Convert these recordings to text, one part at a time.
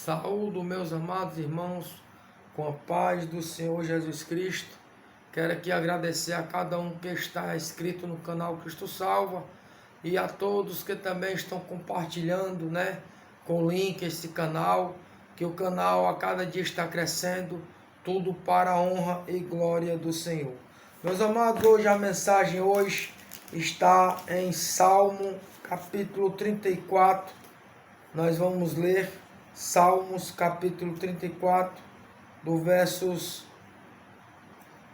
Saúdo, meus amados irmãos, com a paz do Senhor Jesus Cristo. Quero aqui agradecer a cada um que está inscrito no canal Cristo Salva e a todos que também estão compartilhando, com o link esse canal, que o canal a cada dia está crescendo, tudo para a honra e glória do Senhor. Meus amados, a mensagem hoje está em Salmo capítulo 34. Nós vamos ler Salmos capítulo 34,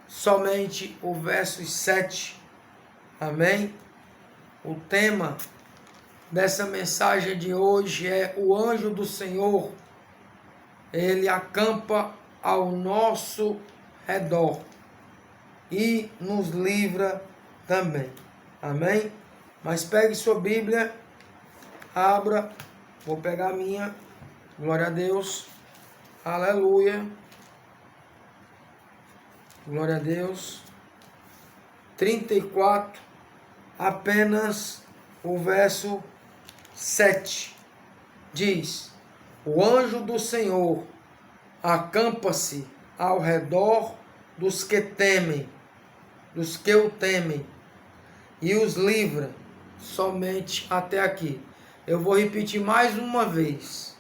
somente o versos 7. Amém? O tema dessa mensagem de hoje é: o anjo do Senhor, ele acampa ao nosso redor e nos livra também. Amém? Mas pegue sua Bíblia, abra, vou pegar a minha. Glória a Deus, aleluia, glória a Deus. 34, apenas o verso 7, diz: o anjo do Senhor acampa-se ao redor dos que temem, dos que o temem, e os livra. Somente até aqui. Eu vou repetir mais uma vez.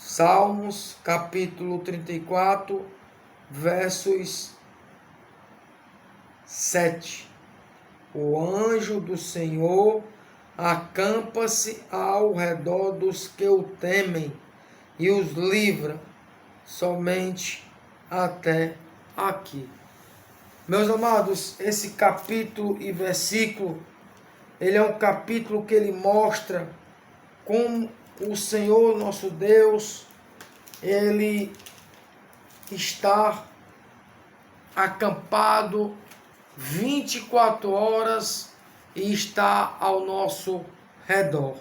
Salmos capítulo 34, versos 7. O anjo do Senhor acampa-se ao redor dos que o temem e os livra. Somente até aqui. Meus amados, esse capítulo e versículo, ele é um capítulo que ele mostra como o Senhor nosso Deus, ele está acampado 24 horas e está ao nosso redor.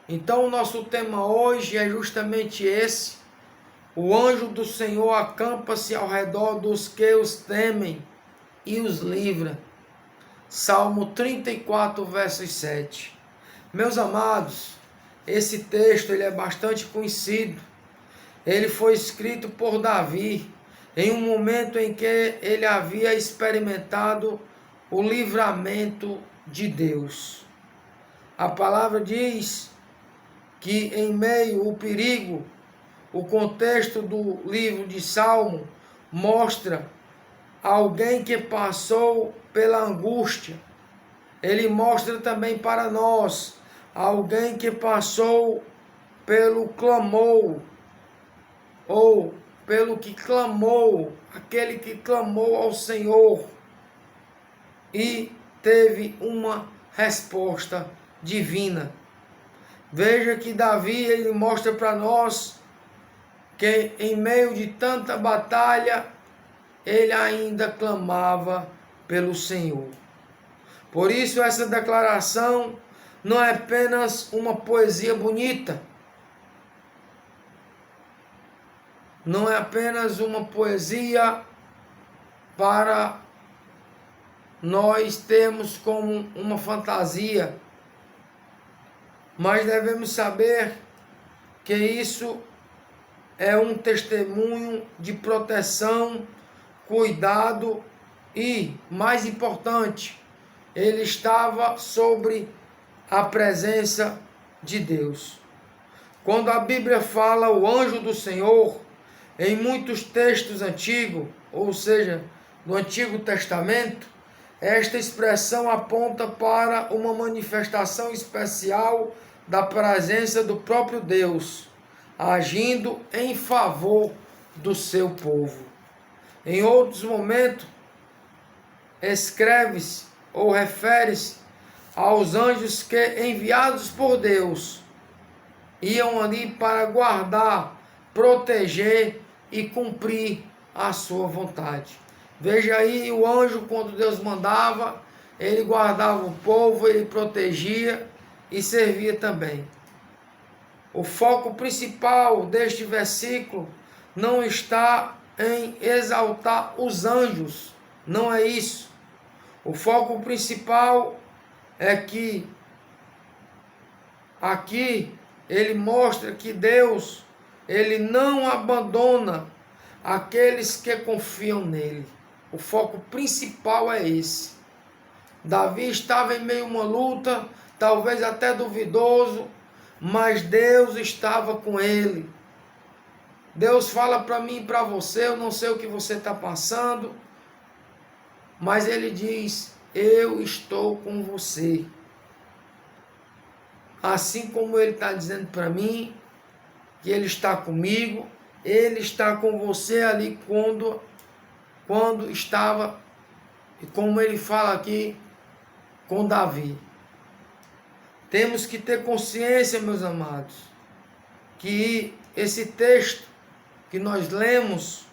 Então o nosso tema hoje é justamente esse: o anjo do Senhor acampa-se ao redor dos que os temem e os livra. Salmo 34, versos 7. Meus amados, esse texto ele é bastante conhecido. Ele foi escrito por Davi em um momento em que ele havia experimentado o livramento de Deus. A palavra diz que em meio ao perigo, o contexto do livro de Salmo mostra alguém que passou pela angústia. Ele mostra também para nós alguém que passou pelo clamor, ou pelo que clamou, aquele que clamou ao Senhor e teve uma resposta divina. Veja que Davi, ele mostra para nós que em meio de tanta batalha, ele ainda clamava pelo Senhor. Por isso essa declaração não é apenas uma poesia bonita, não é apenas uma poesia para nós termos como uma fantasia, mas devemos saber que isso é um testemunho de proteção, cuidado e, mais importante, ele estava sobre a presença de Deus. Quando a Bíblia fala o anjo do Senhor, em muitos textos antigos, ou seja, no Antigo Testamento, esta expressão aponta para uma manifestação especial da presença do próprio Deus, agindo em favor do seu povo. Em outros momentos, escreve-se ou refere-se aos anjos que, enviados por Deus, iam ali para guardar, proteger e cumprir a sua vontade. Veja aí, o anjo, quando Deus mandava, ele guardava o povo, ele protegia e servia também. O foco principal deste versículo não está em exaltar os anjos, não é isso. O foco principal é que aqui ele mostra que Deus, ele não abandona aqueles que confiam nele. O foco principal é esse. Davi estava em meio a uma luta, talvez até duvidoso, mas Deus estava com ele. Deus fala para mim e para você, eu não sei o que você está passando, mas ele diz, eu estou com você. Assim como ele está dizendo para mim, que ele está comigo, ele está com você ali quando estava, e como ele fala aqui, com Davi. Temos que ter consciência, meus amados, que esse texto que nós lemos,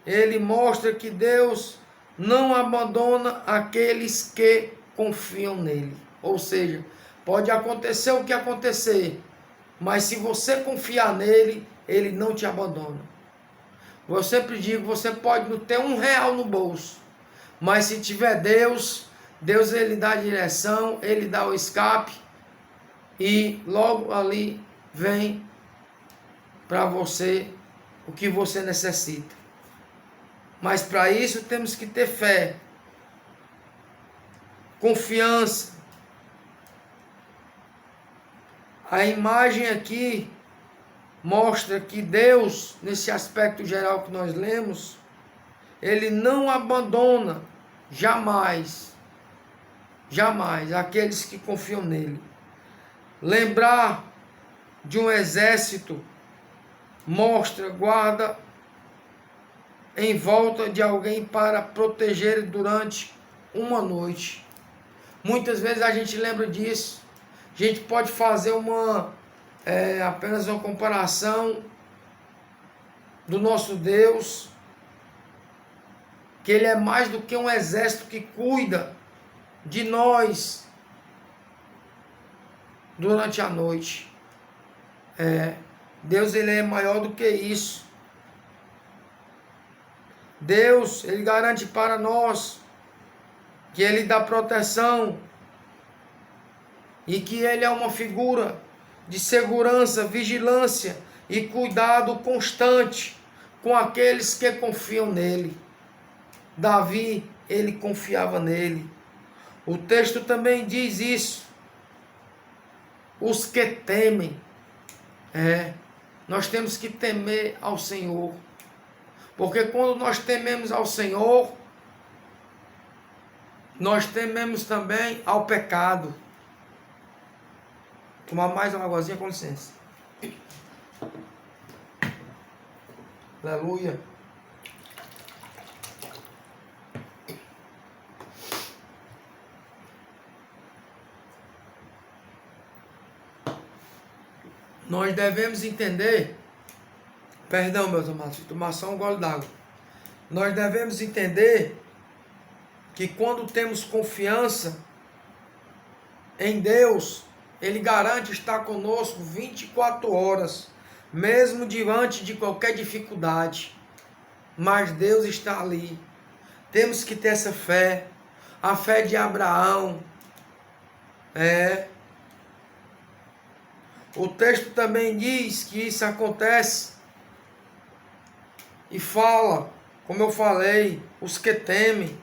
ele mostra que Deus não abandona aqueles que confiam nele. Ou seja, pode acontecer o que acontecer, mas se você confiar nele, ele não te abandona. Eu sempre digo, você pode não ter R$1 no bolso, mas se tiver Deus, Deus ele dá a direção, ele dá o escape, e logo ali vem para você o que você necessita. Mas para isso temos que ter fé, confiança. A imagem aqui mostra que Deus, nesse aspecto geral que nós lemos, ele não abandona jamais, jamais aqueles que confiam nele. Lembrar de um exército mostra guarda em volta de alguém para proteger durante uma noite. Muitas vezes a gente lembra disso. A gente pode fazer apenas uma comparação do nosso Deus, que ele é mais do que um exército que cuida de nós durante a noite. Deus ele é maior do que isso. Deus ele garante para nós que ele dá proteção e que ele é uma figura de segurança, vigilância e cuidado constante com aqueles que confiam nele. Davi, ele confiava nele. O texto também diz isso. Os que temem. Nós temos que temer ao Senhor. Porque quando nós tememos ao Senhor, nós tememos também ao pecado. Tomar mais uma águazinha, com licença. Aleluia. Nós devemos entender, perdão meus amados, tomar só um gole d'água. Nós devemos entender que quando temos confiança em Deus, ele garante estar conosco 24 horas, mesmo diante de qualquer dificuldade. Mas Deus está ali. Temos que ter essa fé, a fé de Abraão. O texto também diz que isso acontece e fala, como eu falei, os que temem.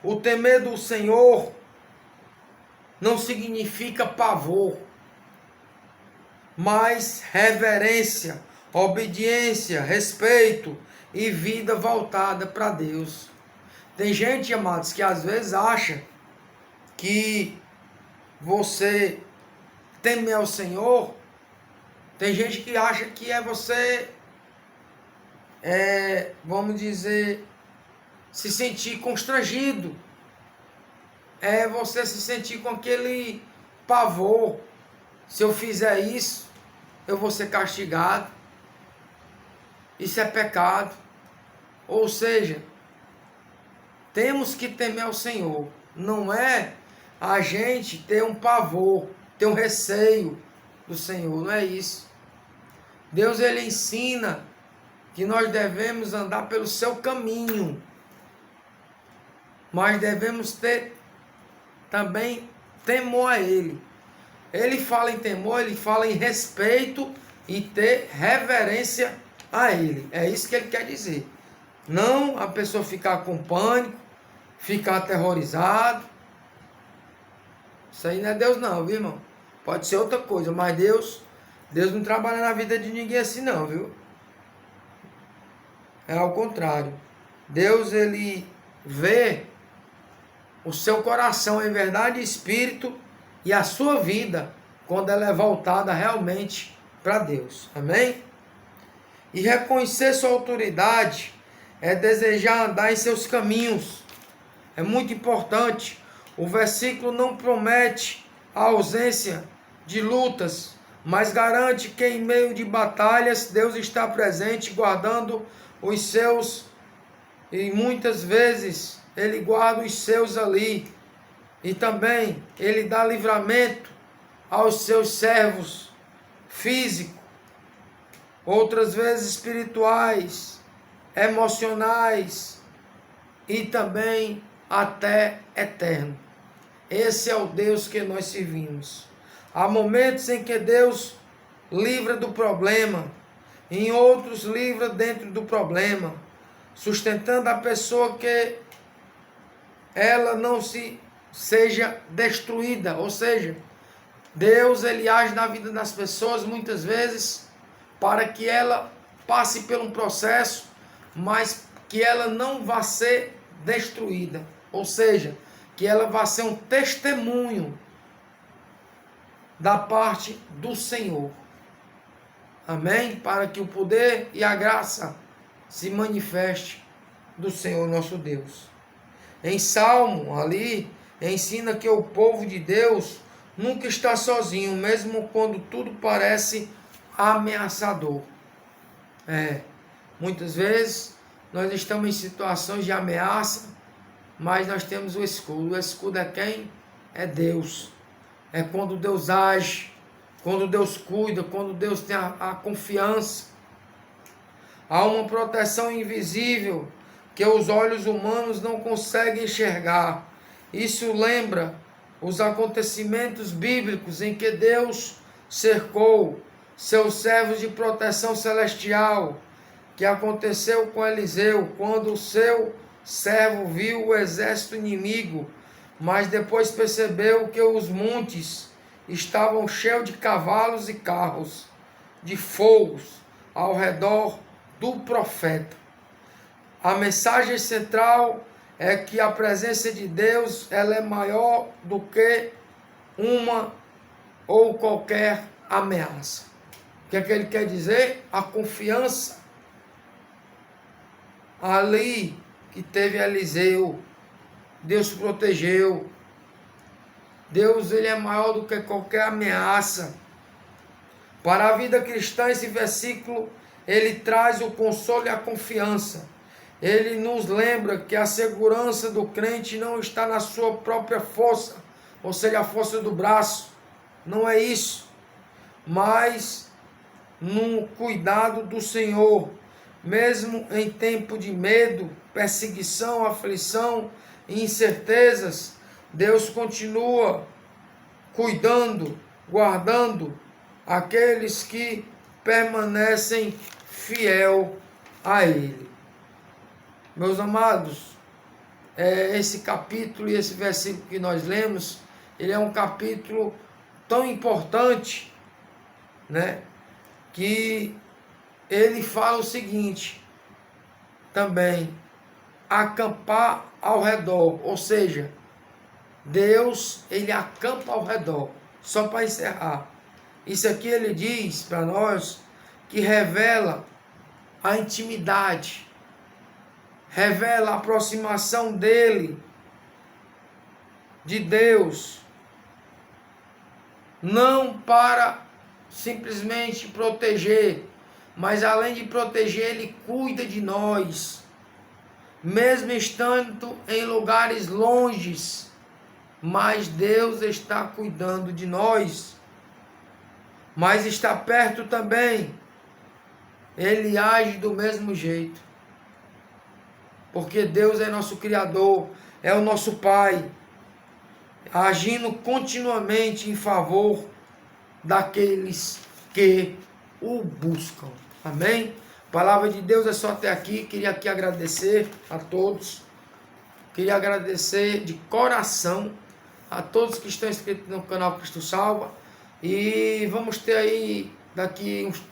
O temer do Senhor não significa pavor, mas reverência, obediência, respeito e vida voltada para Deus. Tem gente, amados, que às vezes acha que você temer ao Senhor, tem gente que acha que é você, vamos dizer, se sentir constrangido. É você se sentir com aquele pavor. Se eu fizer isso, eu vou ser castigado. Isso é pecado. Ou seja, temos que temer ao Senhor. Não é a gente ter um pavor, ter um receio do Senhor. Não é isso. Deus ele ensina que nós devemos andar pelo seu caminho. Mas devemos ter também temor a ele. ele fala em temor, ele fala em respeito e ter reverência a ele. É isso que ele quer dizer. Não a pessoa ficar com pânico, ficar aterrorizado. Isso aí não é Deus não, viu, irmão? Pode ser outra coisa, mas Deus não trabalha na vida de ninguém assim não, viu? É ao contrário. Deus, ele vê o seu coração em verdade e espírito e a sua vida quando ela é voltada realmente para Deus. Amém? E reconhecer sua autoridade é desejar andar em seus caminhos. É muito importante. O versículo não promete a ausência de lutas, mas garante que em meio de batalhas Deus está presente, guardando os seus, e muitas vezes Ele guarda os seus ali, e também Ele dá livramento aos seus servos físicos, outras vezes espirituais, emocionais e também até eterno. Esse é o Deus que nós servimos. Há momentos em que Deus livra do problema, em outros livra dentro do problema, sustentando a pessoa que ela não seja destruída. Ou seja, Deus, ele age na vida das pessoas muitas vezes para que ela passe por um processo, mas que ela não vá ser destruída. Ou seja, que ela vá ser um testemunho da parte do Senhor. Amém? Para que o poder e a graça se manifeste do Senhor nosso Deus. Em Salmo, ali, ensina que o povo de Deus nunca está sozinho, mesmo quando tudo parece ameaçador. Muitas vezes nós estamos em situações de ameaça, mas nós temos o escudo. O escudo é quem? É Deus. É quando Deus age, quando Deus cuida, quando Deus tem a confiança. Há uma proteção invisível que os olhos humanos não conseguem enxergar. Isso lembra os acontecimentos bíblicos em que Deus cercou seus servos de proteção celestial, que aconteceu com Eliseu, quando o seu servo viu o exército inimigo, mas depois percebeu que os montes estavam cheios de cavalos e carros, de fogos ao redor do profeta. A mensagem central é que a presença de Deus, ela é maior do que uma ou qualquer ameaça. O que é que ele quer dizer? A confiança ali que teve Eliseu, Deus protegeu. Deus, ele é maior do que qualquer ameaça. Para a vida cristã, esse versículo, ele traz o consolo e a confiança. Ele nos lembra que a segurança do crente não está na sua própria força, ou seja, a força do braço. Não é isso. Mas no cuidado do Senhor, mesmo em tempo de medo, perseguição, aflição e incertezas, Deus continua cuidando, guardando aqueles que permanecem fiel a Ele. Meus amados, esse capítulo e esse versículo que nós lemos, ele é um capítulo tão importante, né, que ele fala o seguinte, também, acampar ao redor, ou seja, Deus, ele acampa ao redor. Só para encerrar, isso aqui ele diz para nós que revela a intimidade, revela a aproximação dele, de Deus, não para simplesmente proteger, mas além de proteger, ele cuida de nós, mesmo estando em lugares longes, mas Deus está cuidando de nós, mas está perto também, ele age do mesmo jeito, porque Deus é nosso Criador, é o nosso Pai, agindo continuamente em favor daqueles que o buscam. Amém? Palavra de Deus é só até aqui. Queria aqui agradecer a todos. Queria agradecer de coração a todos que estão inscritos no canal Cristo Salva. E vamos ter aí, daqui uns...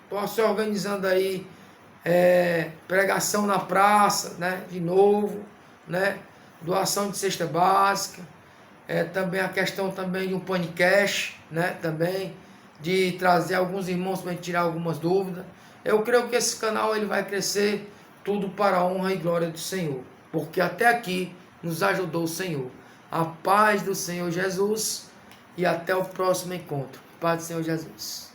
Estou se organizando aí, pregação na praça, né? De novo, né? Doação de cesta básica. Também a questão também de um podcast, né? Também de trazer alguns irmãos para tirar algumas dúvidas. Eu creio que esse canal ele vai crescer tudo para a honra e glória do Senhor. Porque até aqui nos ajudou o Senhor. A paz do Senhor Jesus e até o próximo encontro. Paz do Senhor Jesus.